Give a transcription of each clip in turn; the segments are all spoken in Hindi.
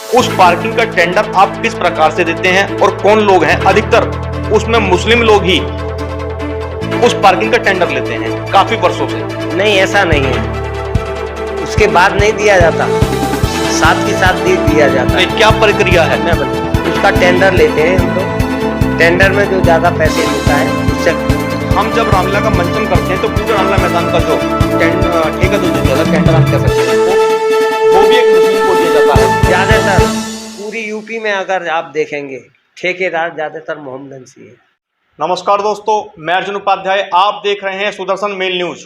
उस पार्किंग का टेंडर आप किस प्रकार से देते हैं और कौन लोग हैं? अधिकतर उसमें मुस्लिम लोग ही उस पार्किंग का टेंडर लेते हैं काफी वर्षों से। नहीं, ऐसा नहीं है। उसके बाद नहीं दिया जाता, साथ ही साथ दिया जाता है। क्या प्रक्रिया है? मैं बताऊं, उसका टेंडर लेते हैं हम लोग। टेंडर में जो ज्यादा पैसे मिलता है उससे हम जब रामलीला का मंचन करते हैं तो पूरे रामलीला मैदान का जो ठेका जो दिया जाता है, टेंडर आप कह सकते हैं, वो भी एक मुस्लिम को दिया जाता है। ज्यादातर पूरी यूपी में अगर आप देखेंगे ठेकेदार ज्यादातर मोहम्मदन है। नमस्कार दोस्तों, मैं अर्जुन उपाध्याय, आप देख रहे हैं सुदर्शन मेल न्यूज।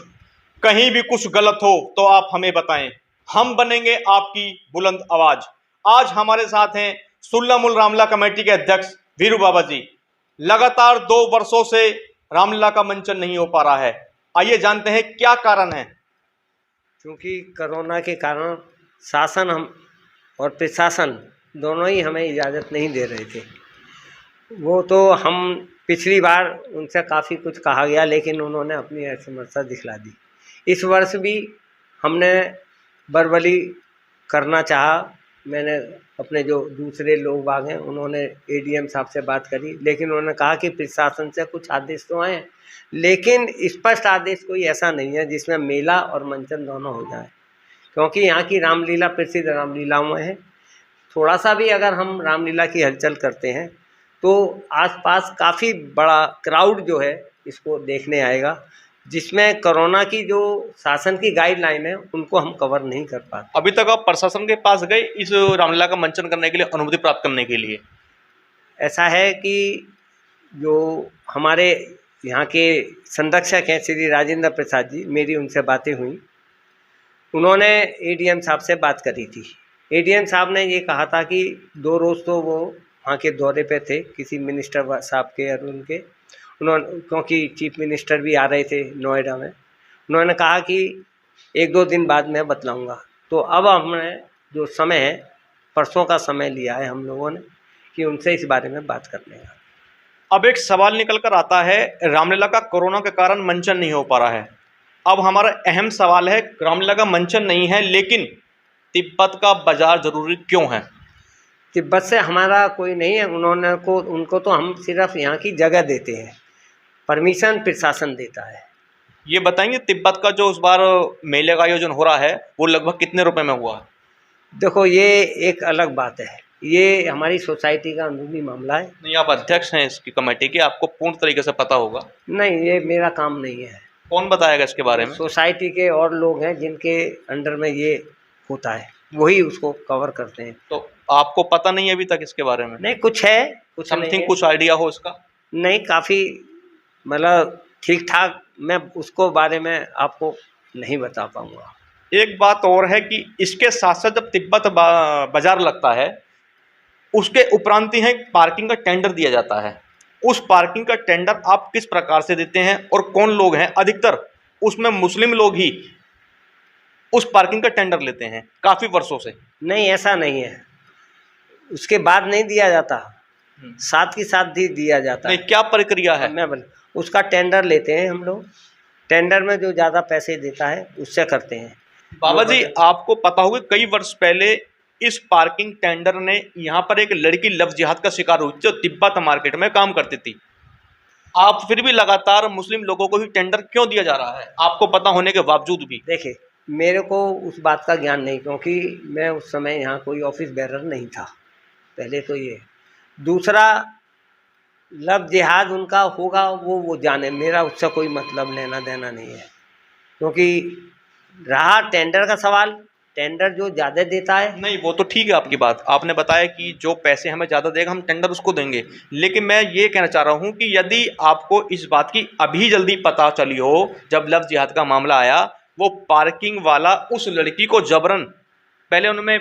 कहीं भी कुछ गलत हो तो आप हमें बताएं, हम बनेंगे आपकी बुलंद आवाज। आज हमारे साथ हैं सुल्लामुल रामलीला कमेटी के अध्यक्ष वीरू बाबा जी। लगातार 2 वर्षों से रामलीला का मंचन नहीं हो पा रहा है, आइए जानते हैं क्या कारण है। क्योंकि कोरोना के कारण शासन हम और प्रशासन दोनों ही हमें इजाज़त नहीं दे रहे थे। वो तो हम पिछली बार उनसे काफ़ी कुछ कहा गया, लेकिन उन्होंने अपनी असमर्थता दिखला दी। इस वर्ष भी हमने बर्बरी करना चाहा। मैंने अपने जो दूसरे लोग बाग हैं उन्होंने एडीएम साहब से बात करी, लेकिन उन्होंने कहा कि प्रशासन से कुछ आदेश तो आए, लेकिन स्पष्ट आदेश कोई ऐसा नहीं है जिसमें मेला और मंचन दोनों हो जाए। क्योंकि यहाँ की रामलीला प्रसिद्ध रामलीलाओं में है। थोड़ा सा भी अगर हम रामलीला की हलचल करते हैं तो आसपास काफ़ी बड़ा क्राउड जो है इसको देखने आएगा, जिसमें कोरोना की जो शासन की गाइडलाइन है उनको हम कवर नहीं कर पाते। अभी तक आप प्रशासन के पास गए इस रामलीला का मंचन करने के लिए, अनुमति प्राप्त करने के लिए? ऐसा है कि जो हमारे यहाँ के संरक्षक हैं श्री राजेंद्र प्रसाद जी, मेरी उनसे बातें हुई। उन्होंने एडीएम साहब से बात करी थी। एडीएम साहब ने ये कहा था कि 2 रोज़ तो वो वहाँ के दौरे पे थे किसी मिनिस्टर साहब के और उनके, उन्होंने क्योंकि चीफ मिनिस्टर भी आ रहे थे नोएडा में। उन्होंने कहा कि 1-2 दिन बाद मैं बतलाऊँगा। तो अब हमने जो समय है, परसों का समय लिया है हम लोगों ने कि उनसे इस बारे में बात करने का। अब एक सवाल निकल कर आता है, रामलीला का कोरोना के कारण मंचन नहीं हो पा रहा है। अब हमारा अहम सवाल है, रामलीला का मंचन नहीं है लेकिन तिब्बत का बाजार जरूरी क्यों है? तिब्बत से हमारा कोई नहीं है। उनको तो हम सिर्फ यहाँ की जगह देते हैं, परमिशन प्रशासन देता है। ये बताएंगे तिब्बत का जो इस बार मेले का आयोजन हो रहा है वो लगभग कितने रुपए में हुआ? देखो, ये एक अलग बात है, ये हमारी सोसाइटी का अंदरूनी मामला है। नहीं, आप अध्यक्ष हैं इसकी कमेटी के, आपको पूर्ण तरीके से पता होगा। नहीं, ये मेरा काम नहीं है। कौन बताएगा इसके बारे में? सोसाइटी के और लोग हैं जिनके अंडर में ये होता है, वही उसको कवर करते हैं। तो आपको पता नहीं है अभी तक इसके बारे में? नहीं, कुछ है, कुछ समथिंग, कुछ आइडिया हो इसका? नहीं, काफ़ी मतलब ठीक ठाक। मैं उसको बारे में आपको नहीं बता पाऊँगा। एक बात और है कि इसके साथ साथ जब तिब्बत बाजार लगता है उसके उपरांत ही पार्किंग का टेंडर दिया जाता है। उस पार्किंग का टेंडर आप किस प्रकार से देते हैं और कौन लोग हैं? अधिकतर उसमें मुस्लिम लोग ही उस पार्किंग का टेंडर लेते हैं काफ़ी वर्षों से। नहीं, ऐसा नहीं है। उसके बाद नहीं दिया जाता, साथ ही साथ दिया जाता है। क्या प्रक्रिया है? मैं बोल, उसका टेंडर लेते हैं हम लोग। टेंडर में जो ज़्यादा पैसे देता है उससे करते हैं। बाबा जी, आपको पता होगा कई वर्ष पहले इस पार्किंग टेंडर ने यहाँ पर एक लड़की लव जिहाद का शिकार हुई जो तिब्बत मार्केट में काम करती थी। आप फिर भी लगातार मुस्लिम लोगों को ही टेंडर क्यों दिया जा रहा है, आपको पता होने के बावजूद भी? देखिए, मेरे को उस बात का ज्ञान नहीं, क्योंकि मैं उस समय यहाँ कोई ऑफिस बेरर नहीं था। पहले तो ये। दूसरा, लव जिहाद उनका होगा वो जाने, मेरा उससे कोई मतलब लेना देना नहीं है। क्योंकि रहा टेंडर का सवाल, टेंडर जो ज़्यादा देता है। नहीं, वो तो ठीक है आपकी बात, आपने बताया कि जो पैसे हमें ज़्यादा देगा हम टेंडर उसको देंगे। लेकिन मैं ये कहना चाह रहा हूँ कि यदि आपको इस बात की अभी जल्दी पता चली हो, जब लव जिहाद का मामला आया, वो पार्किंग वाला उस लड़की को जबरन, पहले उनमें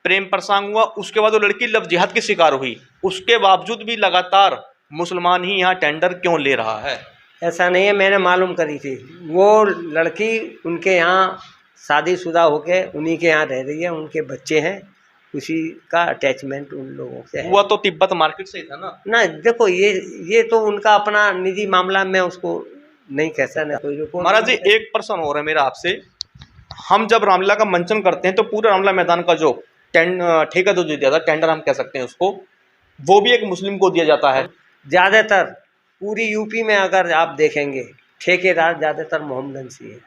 प्रेम प्रसंग हुआ, उसके बाद वो लड़की लव जिहाद की शिकार हुई, उसके बावजूद भी लगातार मुसलमान ही यहाँ टेंडर क्यों ले रहा है? ऐसा नहीं है, मैंने मालूम करी थी। वो लड़की उनके यहाँ शादीशुदा होके उन्हीं के यहाँ रह रही है, उनके बच्चे हैं, उसी का अटैचमेंट उन लोगों से है। हुआ तो तिब्बत मार्केट से ही था ना? ना, देखो, ये तो उनका अपना निजी मामला, मैं उसको नहीं कह सकता। महाराज जी, एक प्रश्न हो रहा है मेरा आपसे। हम जब रामलीला का मंचन करते हैं तो पूरे रामलीला मैदान का जो ठेका जो दिया था, टेंडर हम कह सकते हैं उसको, वो भी एक मुस्लिम को दिया जाता है। ज़्यादातर पूरी यूपी में अगर आप देखेंगे ठेकेदार ज़्यादातर मोहम्मदन है।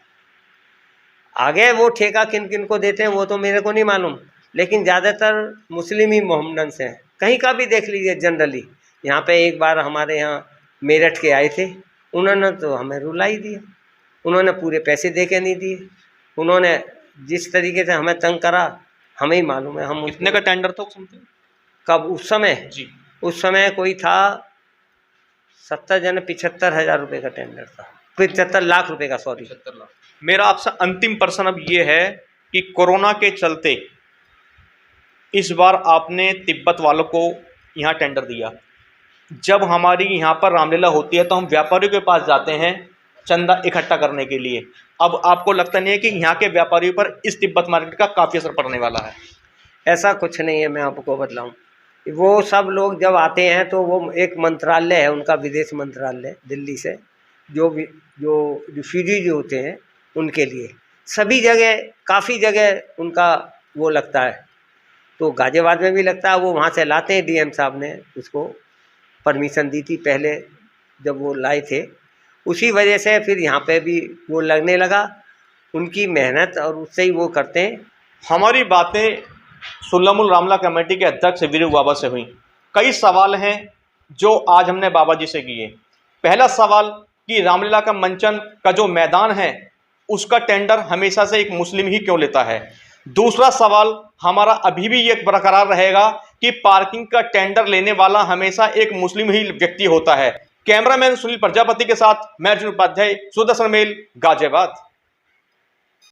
आगे वो ठेका किन किन को देते हैं वो तो मेरे को नहीं मालूम, लेकिन ज़्यादातर मुस्लिम ही मोहम्मदन से हैं। कहीं का भी देख लीजिए जनरली। यहाँ पे एक बार हमारे यहाँ मेरठ के आए थे, उन्होंने तो हमें रुला ही दिया। उन्होंने पूरे पैसे दे के नहीं दिए। उन्होंने जिस तरीके से हमें तंग करा हमें ही मालूम है। हम कितने का टेंडर था समथिंग? कब उस समय जी, उस समय कोई था 75,000 रुपये का टेंडर था, 75 लाख रुपए का, सॉरी 75 लाख। मेरा आपसे अंतिम प्रश्न अब ये है कि कोरोना के चलते इस बार आपने तिब्बत वालों को यहाँ टेंडर दिया। जब हमारी यहाँ पर रामलीला होती है तो हम व्यापारियों के पास जाते हैं चंदा इकट्ठा करने के लिए। अब आपको लगता नहीं है कि यहाँ के व्यापारियों पर इस तिब्बत मार्केट का काफ़ी असर पड़ने वाला है? ऐसा कुछ नहीं है, मैं आपको बतलाऊं। वो सब लोग जब आते हैं तो वो एक मंत्रालय है उनका, विदेश मंत्रालय दिल्ली से, जो रिफ्यूजी जो होते हैं उनके लिए सभी जगह, काफ़ी जगह उनका वो लगता है। तो गाजियाबाद में भी लगता है, वो वहाँ से लाते हैं। डीएम साहब ने उसको परमिशन दी थी पहले जब वो लाए थे, उसी वजह से फिर यहाँ पे भी वो लगने लगा। उनकी मेहनत और उससे ही वो करते हैं। हमारी बातें सुल्लमुल रामला कमेटी के अध्यक्ष वीरू बाबा से हुई। कई सवाल हैं जो आज हमने बाबा जी से किए। पहला सवाल कि रामलीला का मंचन का जो मैदान है उसका टेंडर हमेशा से एक मुस्लिम ही क्यों लेता है। दूसरा सवाल हमारा अभी भी ये बरकरार रहेगा कि पार्किंग का टेंडर लेने वाला हमेशा एक मुस्लिम ही व्यक्ति होता है। कैमरामैन सुनील प्रजापति के साथ मैं अर्जुन उपाध्याय, सुदर्शन मेल, गाजियाबाद।